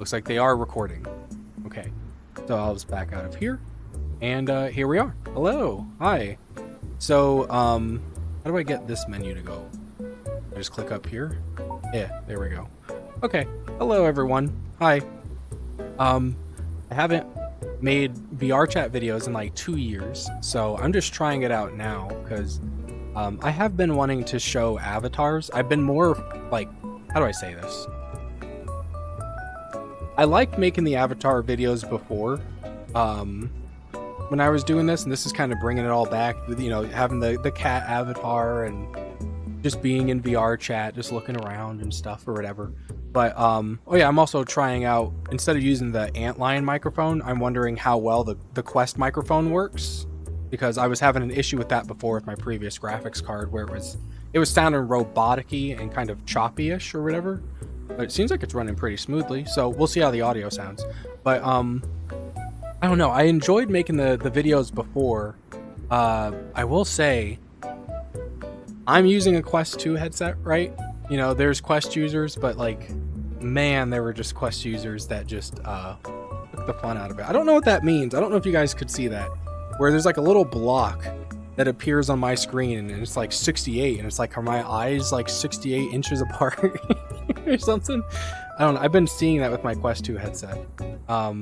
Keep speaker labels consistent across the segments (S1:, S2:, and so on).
S1: Looks like they are recording. Okay, so I'll just back out of here, and here we are. Hello, hi. So, how do I get this menu to go? I just click up here. Yeah, there we go. Okay, hello everyone. Hi. I haven't made vrchat videos in like 2 years, so I'm just trying it out now because I have been wanting to show avatars. I've been more like, how do I say this? I liked making the avatar videos before, when I was doing this, and this is kind of bringing it all back with, you know, having the cat avatar and just being in vrchat, just looking around and stuff or whatever. But oh yeah, I'm also trying out, instead of using the antlion microphone, I'm wondering how well the Quest microphone works, because I was having an issue with that before with my previous graphics card, where it was sounding robotic-y and kind of choppy-ish or whatever. But it seems like it's running pretty smoothly, so we'll see how the audio sounds. But I don't know, I enjoyed making the videos before. I will say, I'm using a Quest 2 headset, right? You know, there's Quest users, but like, man, there were just Quest users that just took the fun out of it. I don't know what that means. I don't know if you guys could see that, where there's like a little block that appears on my screen, and it's like 68, and it's like, are my eyes like 68 inches apart or something? I don't know. I've been seeing that with my Quest 2 headset. I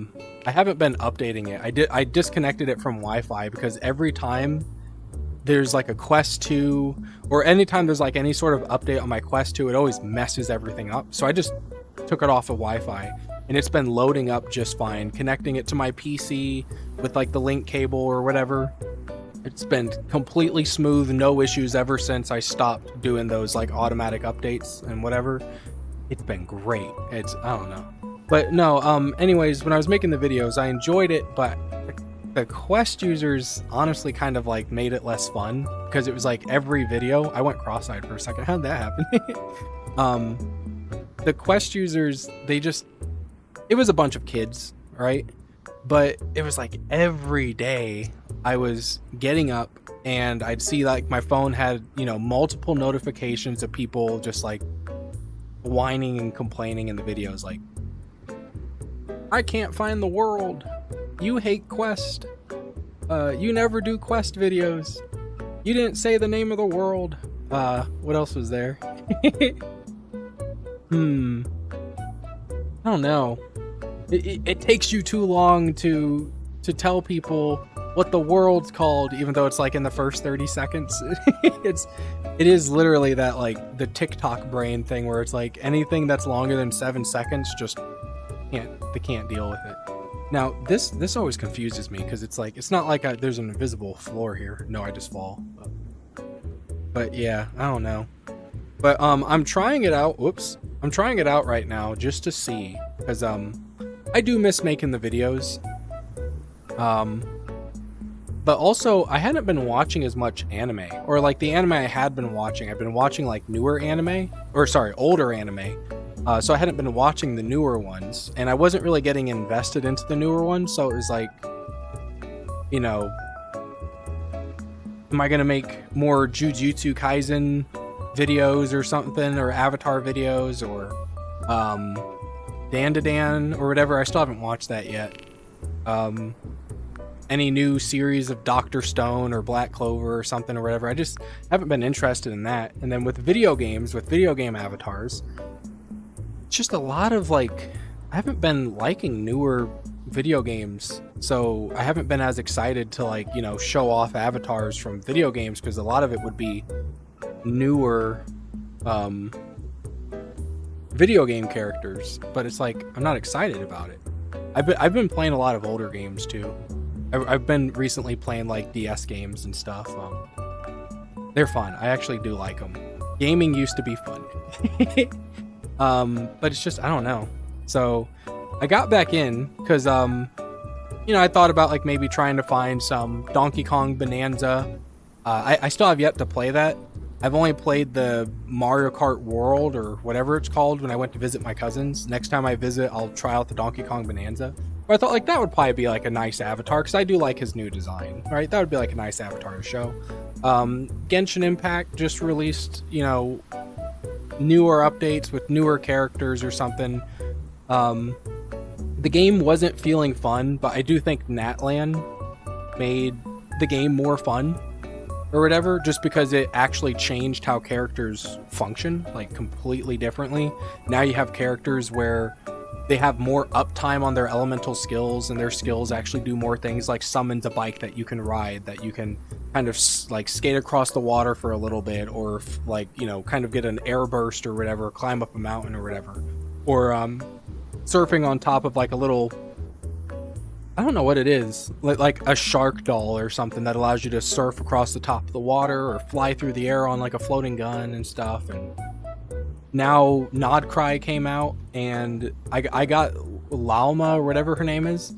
S1: haven't been updating it. I disconnected it from Wi-Fi because every time there's like a Quest 2, or anytime there's like any sort of update on my Quest 2, it always messes everything up. So I just took it off of Wi-Fi, and it's been loading up just fine, connecting it to my PC with like the link cable or whatever. It's been completely smooth, no issues ever since I stopped doing those like automatic updates and whatever. It's been great. I don't know. But no, anyways, when I was making the videos, I enjoyed it, but the Quest users honestly kind of like made it less fun, because it was like every video, I went cross-eyed for a second. How'd that happen? The Quest users, it was a bunch of kids, right? But it was like every day I was getting up and I'd see like my phone had, you know, multiple notifications of people just like whining and complaining in the videos, like, I can't find the world. You hate Quest. You never do Quest videos. You didn't say the name of the world. What else was there? I don't know. It takes you too long to tell people what the world's called, even though it's like in the first 30 seconds. It is literally that, like, the TikTok brain thing where it's like anything that's longer than 7 seconds just they can't deal with it. Now this always confuses me, because it's like, it's not like there's an invisible floor here. No, I just fall. But yeah, I don't know. But I'm trying it out. Whoops. I'm trying it out right now just to see, because I do miss making the videos. But also, I hadn't been watching as much anime, or like the anime I had been watching. I've been watching like newer anime, or sorry, older anime. So I hadn't been watching the newer ones, and I wasn't really getting invested into the newer ones. So it was like, you know, am I gonna make more Jujutsu Kaisen videos or something, or Avatar videos, or Dan or whatever? I still haven't watched that yet. Any new series of Dr. Stone or Black Clover or something or whatever. I just haven't been interested in that. And then with video games, with video game avatars, it's just a lot of like, I haven't been liking newer video games, so I haven't been as excited to, like, you know, show off avatars from video games, because a lot of it would be newer video game characters, but it's like, I'm not excited about it. I've been playing a lot of older games too. I've been recently playing like DS games and stuff. They're fun. I actually do like them. Gaming used to be fun. But it's just, I don't know. So I got back in because, you know, I thought about like maybe trying to find some Donkey Kong Bonanza. I still have yet to play that. I've only played the Mario Kart World, or whatever it's called, when I went to visit my cousins. Next time I visit, I'll try out the Donkey Kong Bonanza. But I thought like that would probably be like a nice avatar, because I do like his new design, right? That would be like a nice avatar to show. Genshin Impact just released, you know, newer updates with newer characters or something. the game wasn't feeling fun, but I do think Natlan made the game more fun or whatever, just because it actually changed how characters function, like completely differently. Now you have characters where they have more uptime on their elemental skills, and their skills actually do more things, like summons a bike that you can ride, that you can kind of like skate across the water for a little bit, or like, you know, kind of get an air burst or whatever, climb up a mountain or whatever, or surfing on top of like a little, I don't know what it is, like a shark doll or something that allows you to surf across the top of the water or fly through the air on like a floating gun and stuff. And now Nodcry came out, and I got Lalma or whatever her name is.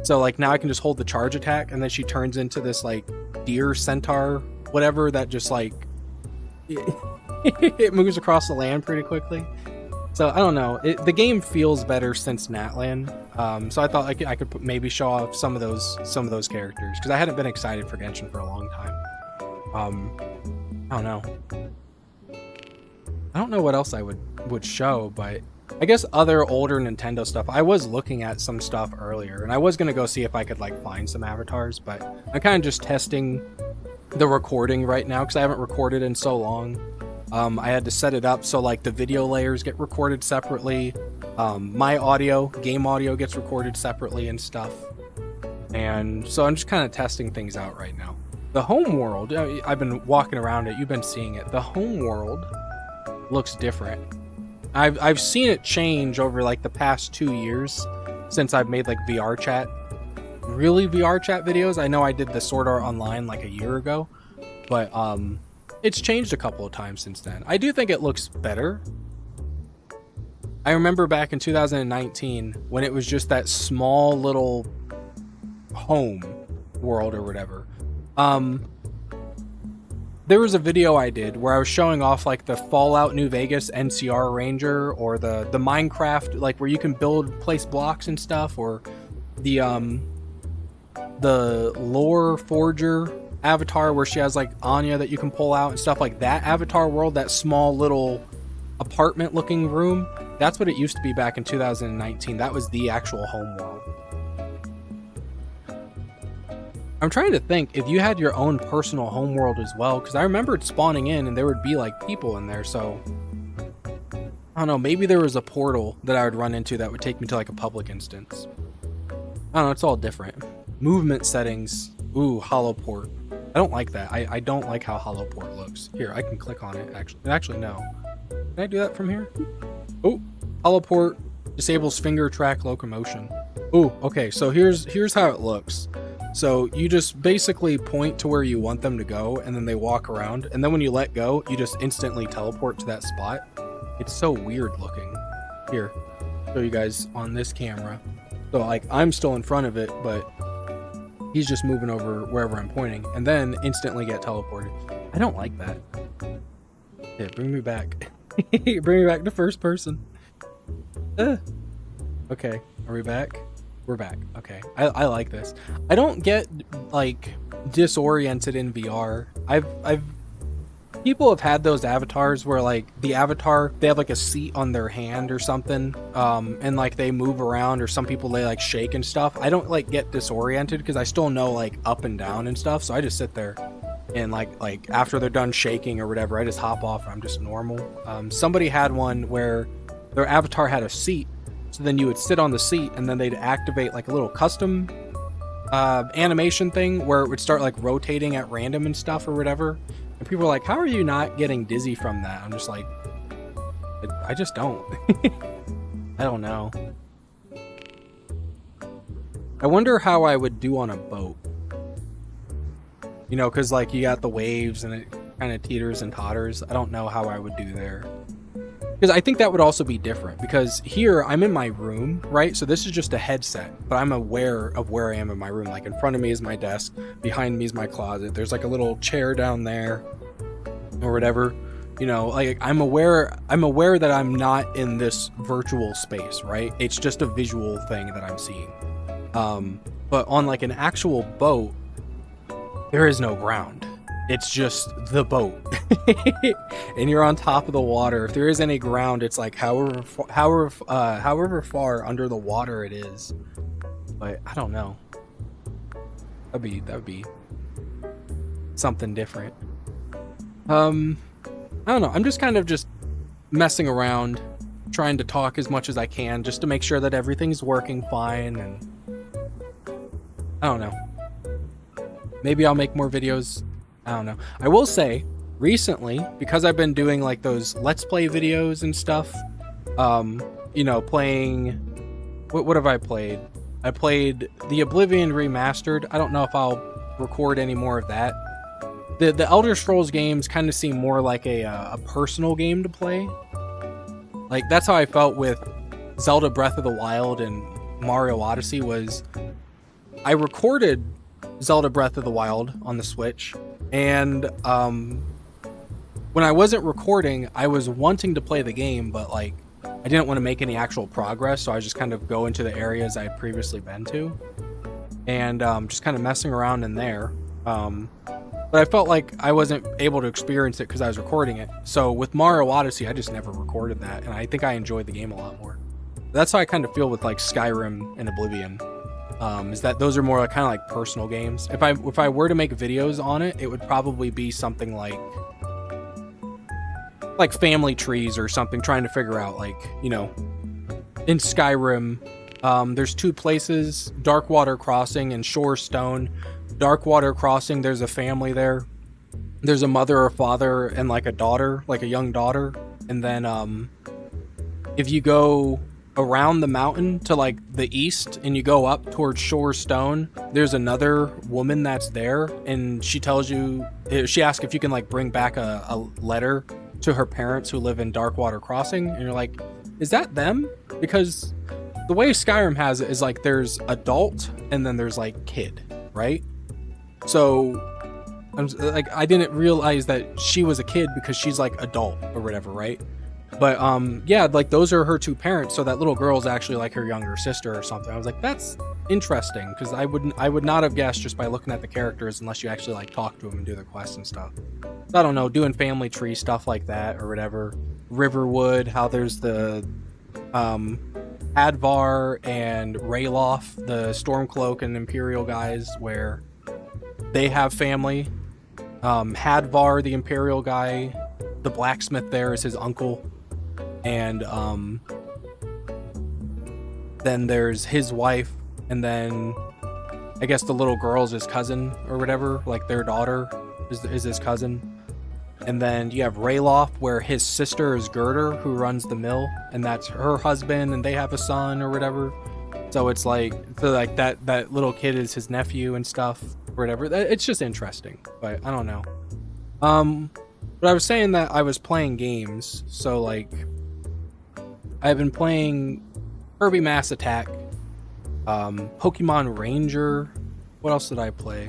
S1: So like now I can just hold the charge attack, and then she turns into this like deer centaur whatever that just like it moves across the land pretty quickly. So I don't know, the game feels better since Natlan. So I thought I could maybe show off some of those characters, because I hadn't been excited for Genshin for a long time. I don't know. I don't know what else I would show, but I guess other older Nintendo stuff. I was looking at some stuff earlier, and I was gonna go see if I could like find some avatars, but I'm kind of just testing the recording right now because I haven't recorded in so long. I had to set it up so like the video layers get recorded separately. My audio, game audio, gets recorded separately and stuff. And so I'm just kind of testing things out right now. The home world, I've been walking around it, you've been seeing it. The home world looks different. I've seen it change over like the past 2 years since I've made like vrchat, really vrchat videos. I know I did the Sword Art Online like a year ago, but it's changed a couple of times since then. I do think it looks better. I remember back in 2019 when it was just that small little home world or whatever. There was a video I did where I was showing off like the Fallout New Vegas NCR Ranger, or the Minecraft, like where you can place blocks and stuff, or the Lore Forger avatar where she has like Anya that you can pull out and stuff, like that avatar world, that small little apartment looking room. That's what it used to be back in 2019. That was the actual home world. I'm trying to think if you had your own personal home world as well, because I remembered spawning in and there would be like people in there. So I don't know, maybe there was a portal that I would run into that would take me to like a public instance. I don't know, it's all different. Movement settings. Ooh, hollow port. I don't like that. I don't like how hollow port looks. Here, I can click on it actually no. Can I do that from here? Oh, hollow port disables finger track locomotion. Oh, okay, so here's how it looks. So you just basically point to where you want them to go, and then they walk around, and then when you let go, you just instantly teleport to that spot. It's so weird looking. Here, show you guys on this camera. So like I'm still in front of it, but he's just moving over wherever I'm pointing, and then instantly get teleported. I don't like that. Yeah, bring me back. Bring me back to first person. Okay, are we back? We're back. Okay, I like this. I don't get like disoriented in VR. People have had those avatars where like the avatar, they have like a seat on their hand or something, and like they move around, or some people they like shake and stuff. I don't like get disoriented because I still know like up and down and stuff, so I just sit there and like after they're done shaking or whatever, I just hop off and I'm just normal. Somebody had one where their avatar had a seat, so then you would sit on the seat and then they'd activate like a little custom animation thing where it would start like rotating at random and stuff or whatever. And people are like, how are you not getting dizzy from that? I'm just like, I just don't. I don't know. I wonder how I would do on a boat. You know, because like you got the waves and it kind of teeters and totters. I don't know how I would do there. Because I think that would also be different, because here I'm in my room, right? So this is just a headset, but I'm aware of where I am in my room. Like in front of me is my desk, behind me is my closet. There's like a little chair down there or whatever. You know, like I'm aware that I'm not in this virtual space, right? It's just a visual thing that I'm seeing. But on like an actual boat, there is no ground. It's just the boat. and you're on top of the water. If there is any ground, it's like however far under the water it is. But I don't know. That'd be something different. I don't know. I'm just kind of just messing around, trying to talk as much as I can just to make sure that everything's working fine, and I don't know. Maybe I'll make more videos. I don't know. I will say, recently, because I've been doing like those Let's Play videos and stuff, you know, playing... What have I played? I played the Oblivion Remastered. I don't know if I'll record any more of that. The Elder Scrolls games kind of seem more like a personal game to play. Like, that's how I felt with Zelda Breath of the Wild and Mario Odyssey. Was I recorded Zelda Breath of the Wild on the Switch, and when I wasn't recording, I was wanting to play the game, but like I didn't want to make any actual progress, so I just kind of go into the areas I had previously been to, and just kind of messing around in there. But I felt like I wasn't able to experience it because I was recording it. So with Mario Odyssey, I just never recorded that, and I think I enjoyed the game a lot more. That's how I kind of feel with like Skyrim and Oblivion. Is that those are more like, kind of like personal games. If I were to make videos on it, it would probably be something like family trees or something, trying to figure out, like, you know, in Skyrim, there's two places, Darkwater Crossing and Shorestone. Darkwater Crossing, there's a family there. There's a mother or father and like a daughter, like a young daughter. And then if you go around the mountain to like the east and you go up towards Shorestone, there's another woman that's there, and she tells you, she asks if you can like bring back a letter to her parents who live in Darkwater Crossing, and you're like, is that them? Because the way Skyrim has it is like there's adult and then there's like kid, right? So I'm like, I didn't realize that she was a kid because she's like adult or whatever, right? But yeah, like those are her two parents, so that little girl's actually like her younger sister or something. I was like, that's interesting, because I would not have guessed just by looking at the characters unless you actually like talk to them and do the quests and stuff. I don't know, doing family tree stuff like that or whatever. Riverwood, how there's the Advar and Rayloff, the Stormcloak and Imperial guys, where they have family. Hadvar, the Imperial guy, the blacksmith there is his uncle. And then there's his wife, and then I guess the little girl's his cousin or whatever, like their daughter is his cousin. And then you have Rayloff, where his sister is Gerder, who runs the mill, and that's her husband, and they have a son or whatever. So it's like, so like that little kid is his nephew and stuff or whatever. It's just interesting, but I don't know. But I was saying that I was playing games, so like I've been playing Kirby Mass Attack, Pokemon Ranger. What else did I play?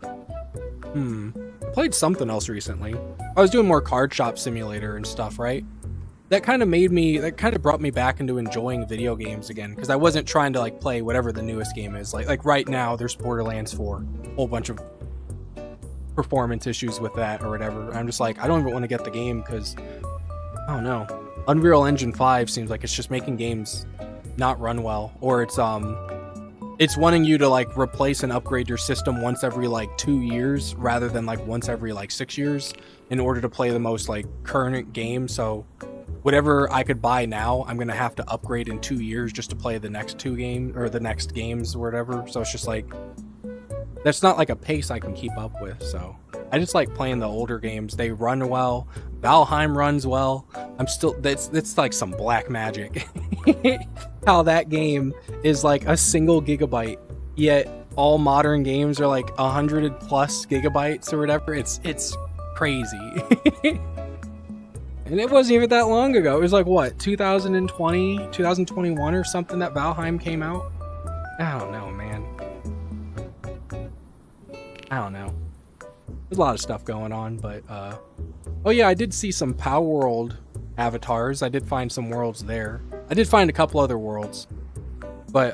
S1: I played something else recently. I was doing more Card Shop Simulator and stuff, right? That kind of brought me back into enjoying video games again, because I wasn't trying to like play whatever the newest game is. Like right now, there's Borderlands 4, a whole bunch of performance issues with that or whatever. I'm just like, I don't even want to get the game because I don't know. Unreal Engine 5 seems like it's just making games not run well, or it's wanting you to like replace and upgrade your system once every like 2 years rather than like once every like 6 years in order to play the most like current game. So whatever I could buy now, I'm gonna have to upgrade in 2 years just to play the next two games or the next games or whatever. So it's just like, that's not like a pace I can keep up with. So I just like playing the older games. They run well. Valheim runs well. It's like some black magic. How that game is like a single gigabyte, yet all modern games are like 100 plus gigabytes or whatever. It's crazy. And it wasn't even that long ago. It was like, what, 2020, 2021 or something that Valheim came out? I don't know, man. I don't know. There's a lot of stuff going on, but oh yeah, I did see some Power World avatars. I did find some worlds there. I did find a couple other worlds, but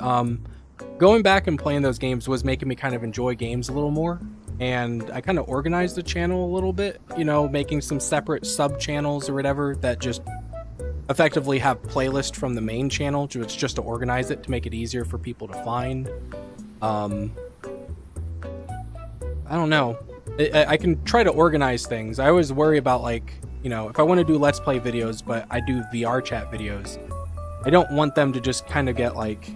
S1: going back and playing those games was making me kind of enjoy games a little more. and I kind of organized the channel a little bit, you know, making some separate sub channels or whatever that just effectively have playlists from the main channel, just to organize it to make it easier for people to find. I don't know. I can try to organize things. I always worry about, like, you know, if I want to do Let's Play videos, but I do VRChat videos, I don't want them to just kind of get like,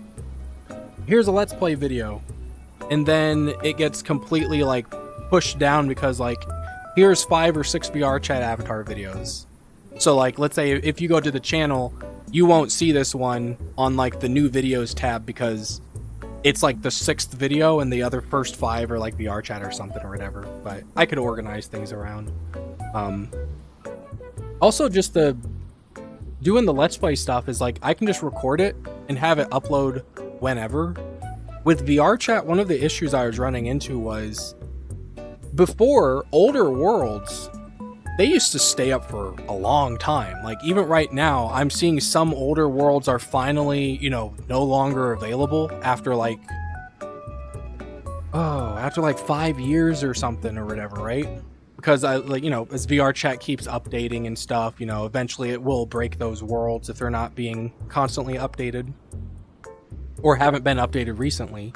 S1: here's a Let's Play video, and then it gets completely like pushed down because like, here's 5 or 6 VRChat avatar videos. So like, let's say if you go to the channel, you won't see this one on like the new videos tab because it's like the 6th video and the other first 5 are like VRChat or something or whatever. But I could organize things around. Also, just doing the Let's Play stuff is like, I can just record it and have it upload whenever. With VRChat, one of the issues I was running into was, before, older worlds, they used to stay up for a long time. Like, even right now, I'm seeing some older worlds are finally, you know, no longer available after like, after like 5 years or something or whatever, right? Because I, like, you know, as VRChat keeps updating and stuff, you know, eventually it will break those worlds if they're not being constantly updated or haven't been updated recently.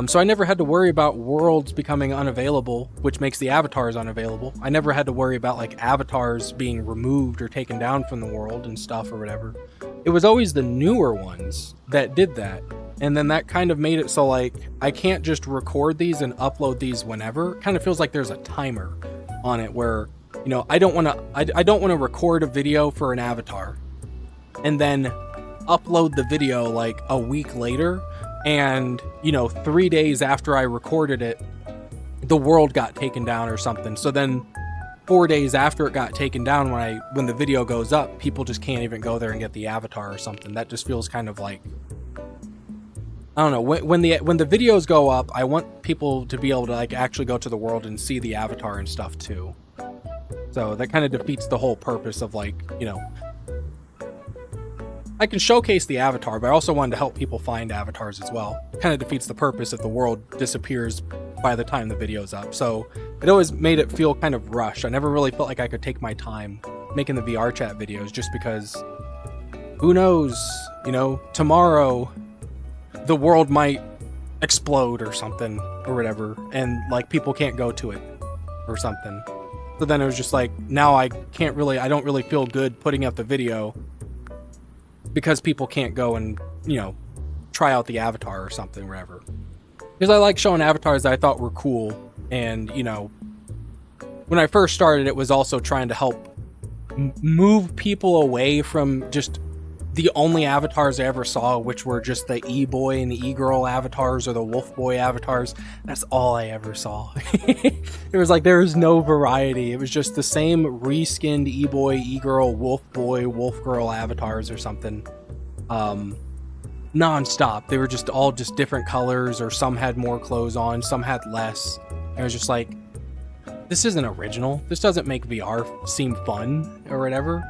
S1: So I never had to worry about worlds becoming unavailable, which makes the avatars unavailable. I never had to worry about like avatars being removed or taken down from the world and stuff or whatever. It was always the newer ones that did that. And then that kind of made it so like, I can't just record these and upload these whenever. It kind of feels like there's a timer on it where, you know, I don't want to record a video for an avatar and then upload the video like a week later, and, you know, 3 days after I recorded it, the world got taken down or something. So then 4 days after it got taken down, when the video goes up, people just can't even go there and get the avatar or something. That just feels kind of like, I don't know, when the videos go up, I want people to be able to like actually go to the world and see the avatar and stuff too. So that kind of defeats the whole purpose of, like, you know, I can showcase the avatar, but I also wanted to help people find avatars as well. It kind of defeats the purpose if the world disappears by the time the video's up. So it always made it feel kind of rushed. I never really felt like I could take my time making the VRChat videos, just because who knows, you know, tomorrow the world might explode or something or whatever, and like people can't go to it or something. So then it was just like, now I don't really feel good putting up the video because people can't go and, you know, try out the avatar or something, whatever. Because I like showing avatars that I thought were cool, and, you know, when I first started, it was also trying to help move people away from just the only avatars I ever saw, which were just the e-boy and the e-girl avatars or the wolf boy avatars. That's all I ever saw. It was like, there was no variety. It was just the same reskinned e-boy, e-girl, wolf boy, wolf girl avatars or something. Non-stop. They were just all just different colors, or some had more clothes on, some had less. It was just like, this isn't original. This doesn't make VR seem fun or whatever.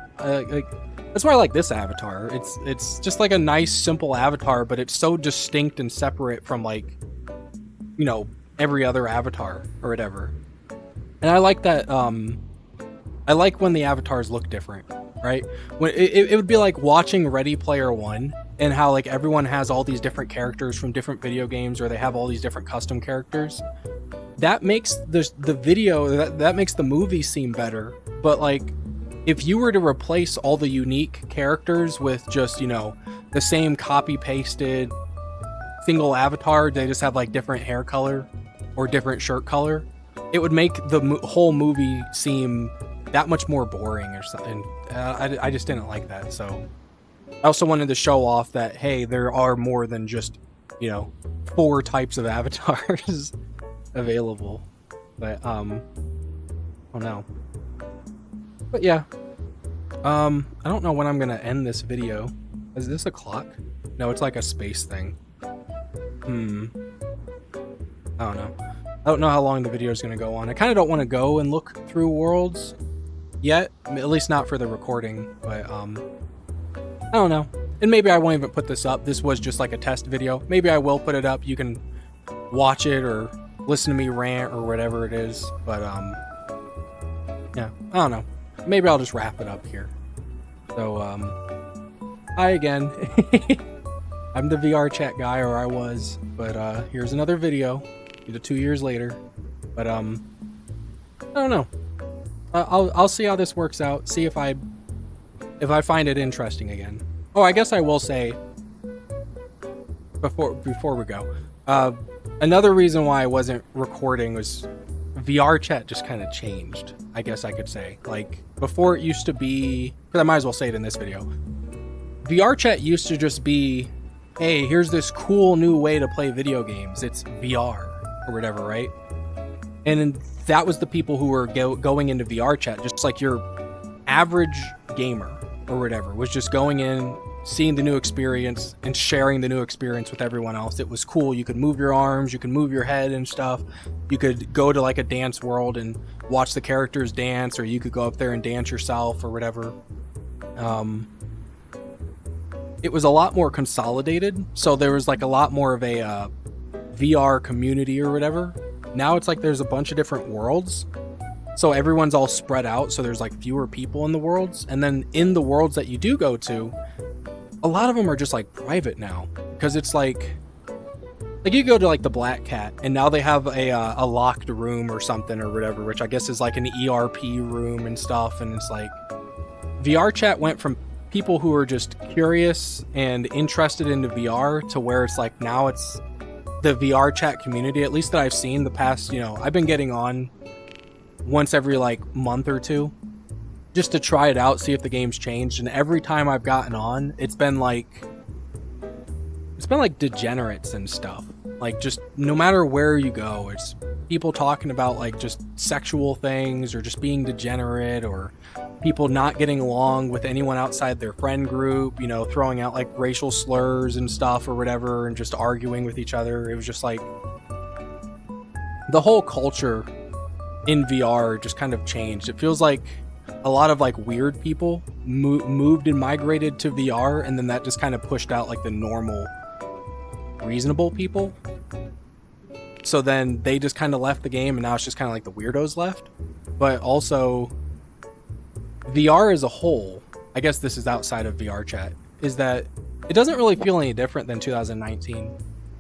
S1: That's why I like this avatar. It's just like a nice, simple avatar, but it's so distinct and separate from, like, you know, every other avatar or whatever. And I like that. I like when the avatars look different, right? When it would be like watching Ready Player One, and how like everyone has all these different characters from different video games, or they have all these different custom characters. That makes the video, that makes the movie seem better. But like, if you were to replace all the unique characters with just, you know, the same copy-pasted single avatar, they just have like different hair color or different shirt color, it would make the whole movie seem that much more boring or something. I just didn't like that. So I also wanted to show off that, hey, there are more than just, you know, 4 types of avatars available. But oh no. But yeah, I don't know when I'm gonna end this video. Is this a clock? No, it's like a space thing. I don't know. I don't know how long the video is gonna go on. I kind of don't want to go and look through worlds yet, at least not for the recording. But I don't know. And maybe I won't even put this up. This was just like a test video. Maybe I will put it up. You can watch it or listen to me rant or whatever it is. But yeah, I don't know. Maybe I'll just wrap it up here. So hi again. I'm the VR chat guy, or I was, but here's another video, 2 years later. But I don't know. I'll see how this works out. See if I find it interesting again. Oh, I guess I will say before we go, another reason why I wasn't recording was VR chat just kind of changed. I guess I could say, like, before it used to be, because I might as well say it in this video. VR chat used to just be, hey, here's this cool new way to play video games. It's VR or whatever, right? And that was the people who were going into VR chat, just like your average gamer or whatever, was just going in, seeing the new experience and sharing the new experience with everyone else. It was cool. You could move your arms, you could move your head and stuff. You could go to like a dance world and watch the characters dance, or you could go up there and dance yourself or whatever. It was a lot more consolidated, so there was like a lot more of a VR community or whatever. Now it's like there's a bunch of different worlds, so everyone's all spread out, so there's like fewer people in the worlds. And then in the worlds that you do go to, a lot of them are just like private now, because it's like you go to like the Black Cat, and now they have a locked room or something or whatever, which I guess is like an ERP room and stuff. And it's like VR chat went from people who are just curious and interested into VR to where it's like now it's the VR chat community, at least that I've seen the past, I've been getting on once every like month or two just to try it out, see if the game's changed. And every time I've gotten on, it's been like degenerates and stuff. Like, just no matter where you go, it's people talking about like just sexual things, or just being degenerate, or people not getting along with anyone outside their friend group, throwing out like racial slurs and stuff or whatever, and just arguing with each other. It was just like the whole culture in VR just kind of changed. It feels like a lot of like weird people moved and migrated to VR, and then that just kind of pushed out like the normal, reasonable people. So then they just kind of left the game, and now it's just kind of like the weirdos left. But also, VR as a whole, I guess this is outside of VR chat, is that it doesn't really feel any different than 2019.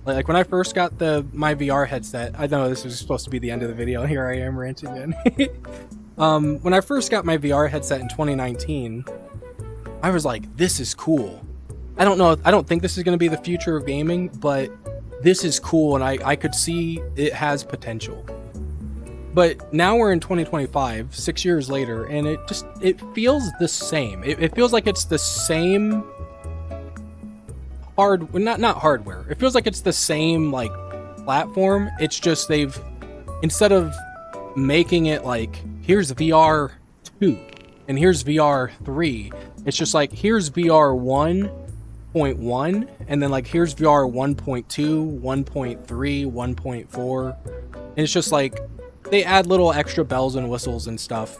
S1: Like when I first got my VR headset, I know this was supposed to be the end of the video, here I am ranting again. When I first got my VR headset in 2019, I was like, this is cool. I don't think this is going to be the future of gaming, but this is cool, and I could see it has potential. But now we're in 2025, 6 years later, and it feels the same. It feels like it's the same not hardware. It feels like it's the same like platform. It's just they've, instead of making it like here's VR 2 and here's VR 3, it's just like here's VR 1.1 and then like here's VR 1.2, 1.3, 1.4, and it's just like they add little extra bells and whistles and stuff,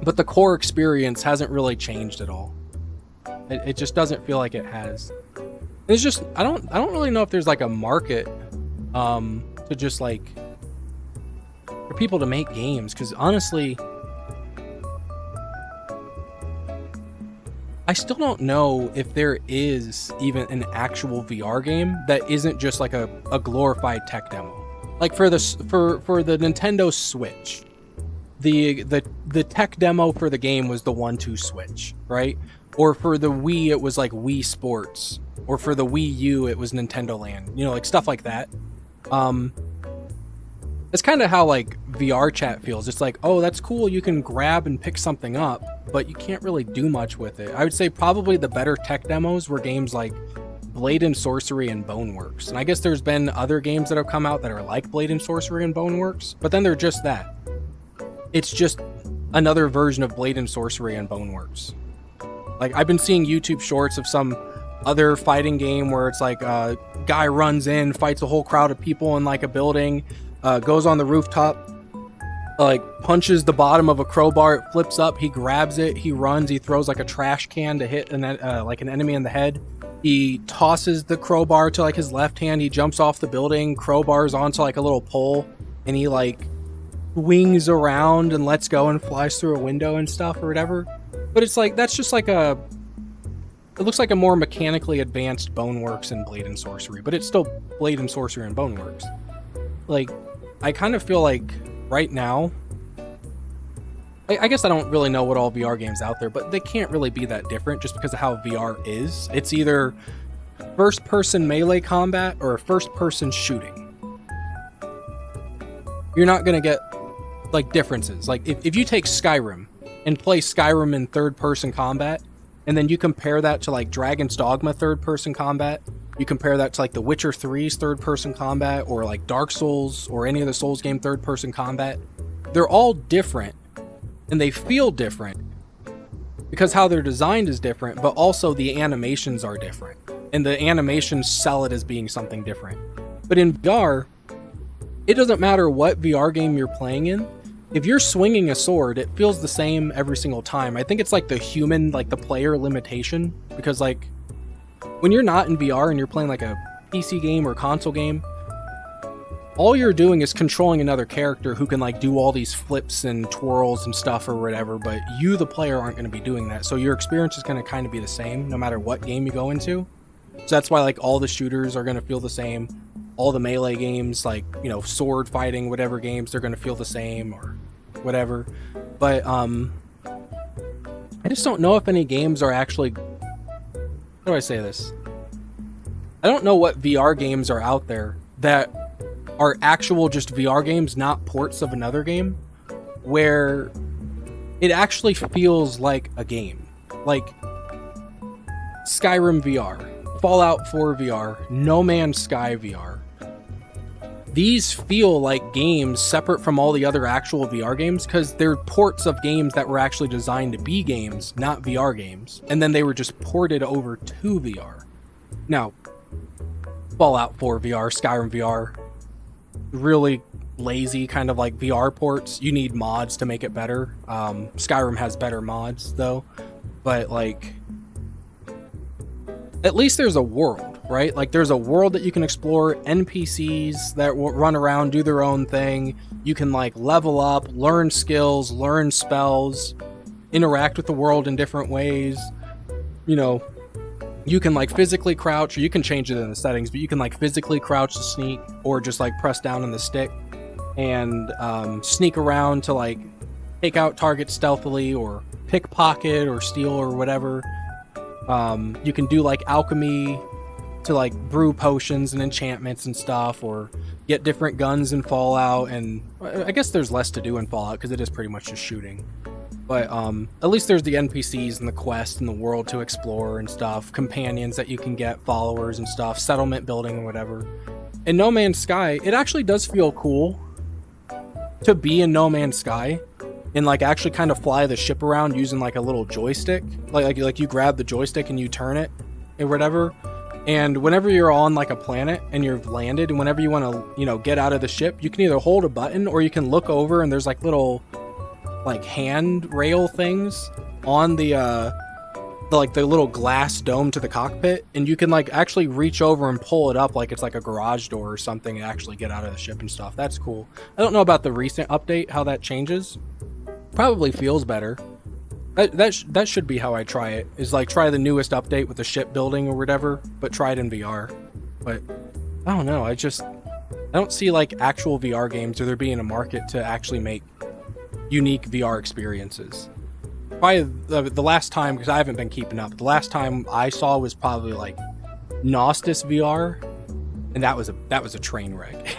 S1: but the core experience hasn't really changed at all. It just doesn't feel like it has. It's just I don't really know if there's like a market to just like for people to make games, because honestly I still don't know if there is even an actual VR game that isn't just like a glorified tech demo. Like for the Nintendo Switch, the tech demo for the game was the 1-2 switch, right? Or for the Wii, it was like Wii Sports. Or for the Wii U, it was Nintendo Land. Like stuff like that. It's kind of how like VR chat feels. It's like, oh, that's cool. You can grab and pick something up, but you can't really do much with it. I would say probably the better tech demos were games like Blade and Sorcery and Boneworks. And I guess there's been other games that have come out that are like Blade and Sorcery and Boneworks, but then they're just that. It's just another version of Blade and Sorcery and Boneworks. Like I've been seeing YouTube shorts of some other fighting game where it's like a guy runs in, fights a whole crowd of people in like a building, goes on the rooftop, like punches the bottom of a crowbar, it flips up, he grabs it, he runs, he throws like a trash can to hit like an enemy in the head. He tosses the crowbar to like his left hand, he jumps off the building, crowbars onto like a little pole, and he like wings around and lets go and flies through a window and stuff or whatever. But it's like, that's just like it looks like a more mechanically advanced Boneworks and Blade and Sorcery, but it's still Blade and Sorcery and Boneworks. Like, I kind of feel like right now, I guess I don't really know what all VR games out there, but they can't really be that different just because of how VR is. It's either first-person melee combat or first-person shooting. You're not going to get, like, differences. Like, if you take Skyrim and play Skyrim in third-person combat, and then you compare that to, like, Dragon's Dogma third-person combat, you compare that to, like, The Witcher 3's third-person combat, or, like, Dark Souls, or any of the Souls game third-person combat, they're all different, and they feel different, because how they're designed is different, but also the animations are different, and the animations sell it as being something different. But in VR, it doesn't matter what VR game you're playing in. If you're swinging a sword, it feels the same every single time. I think it's like the human, like the player limitation, because like when you're not in VR and you're playing like a PC game or console game, all you're doing is controlling another character who can like do all these flips and twirls and stuff or whatever, but you, the player, aren't going to be doing that. So your experience is going to kind of be the same no matter what game you go into. So that's why like all the shooters are going to feel the same. All the melee games, like, you know, sword fighting, whatever games, they're going to feel the same or whatever. But I just don't know if any games are actually, how do I say this? I don't know what VR games are out there that are actual just VR games, not ports of another game, where it actually feels like a game. Like Skyrim VR, Fallout 4 VR, No Man's Sky VR. These feel like games separate from all the other actual VR games because they're ports of games that were actually designed to be games, not VR games. And then they were just ported over to VR. Now, Fallout 4 VR, Skyrim VR, really lazy kind of like VR ports. You need mods to make it better. Skyrim has better mods though, but like at least there's a world, right? Like there's a world that you can explore, NPCs that will run around, do their own thing. You can like level up, learn skills, learn spells, interact with the world in different ways. You know, you can like physically crouch, or you can change it in the settings, but you can like physically crouch to sneak, or just like press down on the stick and sneak around to like take out targets stealthily, or pickpocket or steal or whatever. You can do like alchemy to like brew potions and enchantments and stuff, or get different guns in Fallout. And I guess there's less to do in Fallout because it is pretty much just shooting. But at least there's the NPCs and the quest and the world to explore and stuff, companions that you can get, followers and stuff, settlement building and whatever. In No Man's Sky, it actually does feel cool to be in No Man's Sky and like actually kind of fly the ship around using like a little joystick. Like you grab the joystick and you turn it or whatever. And whenever you're on like a planet and you've landed, and whenever you want to, you know, get out of the ship, you can either hold a button or you can look over and there's like little like hand rail things on the little glass dome to the cockpit, and you can like actually reach over and pull it up like it's like a garage door or something and actually get out of the ship and stuff. That's cool. I don't know about the recent update, how that changes. Probably feels better. That should be how I try it, is like try the newest update with the ship building or whatever, but try it in VR. But I don't know, I don't see like actual VR games or there being a market to actually make unique VR experiences. Probably the last time, because I haven't been keeping up, the last time I saw was probably like Gnostis VR, and that was a train wreck.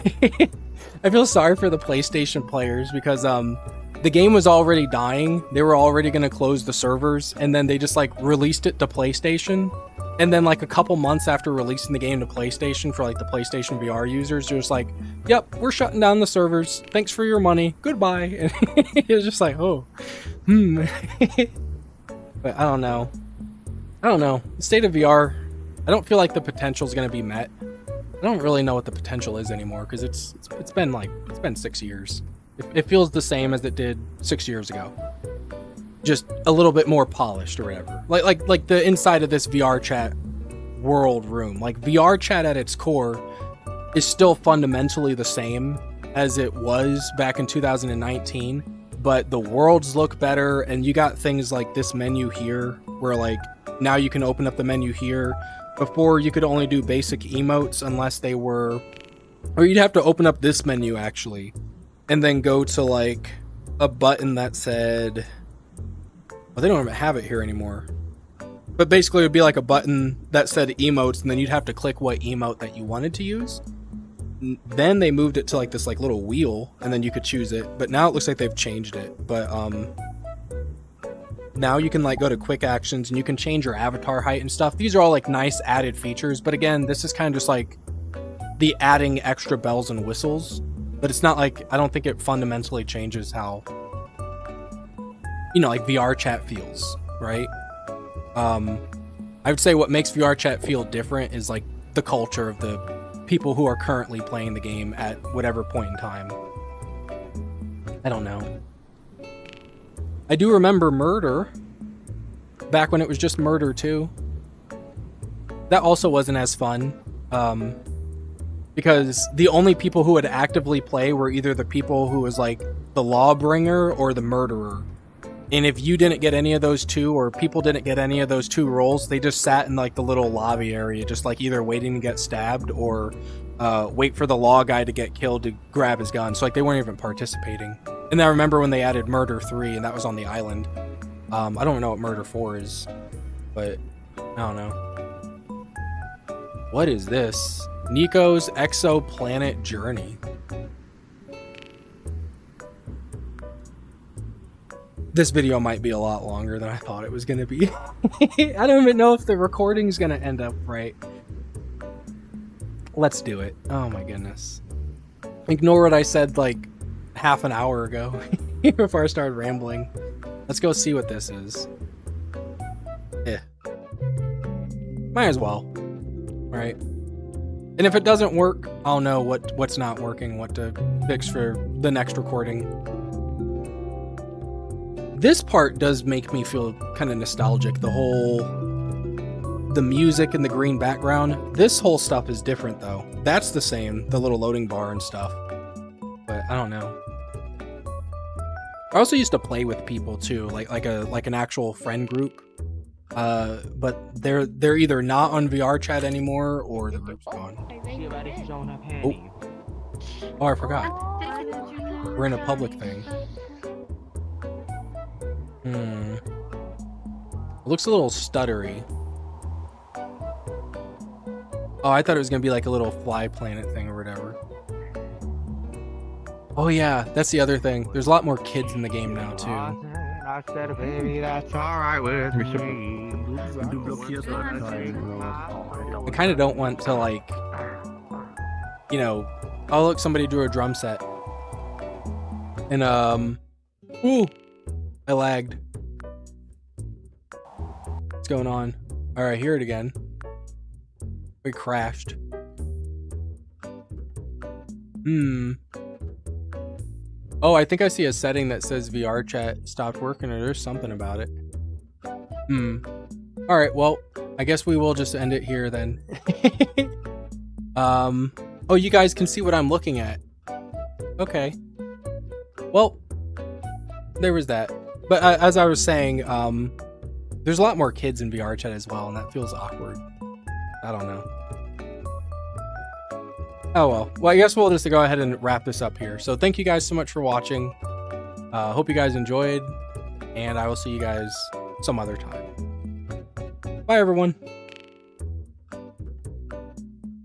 S1: I feel sorry for the PlayStation players because the game was already dying. They were already going to close the servers, and then they just like released it to PlayStation. And then like a couple months after releasing the game to PlayStation for like the PlayStation VR users, they're just like, yep, we're shutting down the servers. Thanks for your money. Goodbye. And it was just like, oh, But I don't know. The state of VR, I don't feel like the potential is going to be met. I don't really know what the potential is anymore because it's been 6 years. It feels the same as it did 6 years ago. Just a little bit more polished or whatever. Like the inside of this VRChat world room. Like VRChat at its core is still fundamentally the same as it was back in 2019, but the worlds look better, and you got things like this menu here, where like now you can open up the menu here. Before you could only do basic emotes unless they were, or you'd have to open up this menu actually, and then go to like a button that said, well, they don't even have it here anymore. But basically it would be like a button that said emotes, and then you'd have to click what emote that you wanted to use. Then they moved it to like this like little wheel, and then you could choose it. But now it looks like they've changed it. But now you can like go to quick actions, and you can change your avatar height and stuff. These are all like nice added features. But again, this is kind of just like the adding extra bells and whistles. But it's not like, I don't think it fundamentally changes how, you know, like VR chat feels, right? I would say what makes VR chat feel different is like the culture of the people who are currently playing the game at whatever point in time. I don't know. I do remember Murder, back when it was just Murder 2. That also wasn't as fun, because the only people who would actively play were either the people who was like the lawbringer or the murderer. And if you didn't get any of those two, or people didn't get any of those two roles, they just sat in like the little lobby area, just like either waiting to get stabbed or wait for the law guy to get killed to grab his gun. So like they weren't even participating. And I remember when they added Murder 3, and that was on the island. I don't know what Murder 4 is, but I don't know. What is this? Nico's Exoplanet Journey. This video might be a lot longer than I thought it was going to be. I don't even know if the recording is going to end up right. Let's do it. Oh my goodness. Ignore what I said like half an hour ago before I started rambling. Let's go see what this is. Might as well. Right? And if it doesn't work, I'll know what's not working, what to fix for the next recording. This part does make me feel kind of nostalgic. The music and the green background. This whole stuff is different though. That's the same, the little loading bar and stuff. But I don't know. I also used to play with people too, like an actual friend group. But they're either not on VR chat anymore or the group's gone. Oh, I forgot. We're in a public thing. It looks a little stuttery. Oh, I thought it was gonna be like a little fly planet thing or whatever. Oh yeah, that's the other thing. There's a lot more kids in the game now too.
S2: I said, baby, that's alright with me.
S1: I kind of don't want to like, you know, oh look, somebody drew a drum set. And ooh, I lagged. What's going on? All right, hear it again. We crashed. Oh, I think I see a setting that says VR chat stopped working, or there's something about it. All right, well, I guess we will just end it here then. Oh, you guys can see what I'm looking at. Okay. Well, there was that. But as I was saying, there's a lot more kids in VR chat as well, and that feels awkward. I don't know. Oh well. Well, I guess we'll just go ahead and wrap this up here. So thank you guys so much for watching. Hope you guys enjoyed, and I will see you guys some other time. Bye, everyone.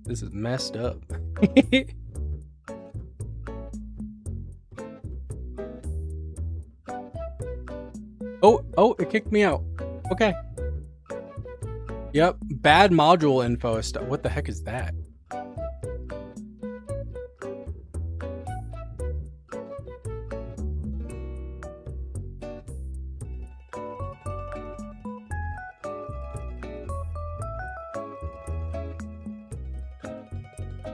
S1: This is messed up. Oh, it kicked me out. Okay. Yep, bad module info. What the heck is that?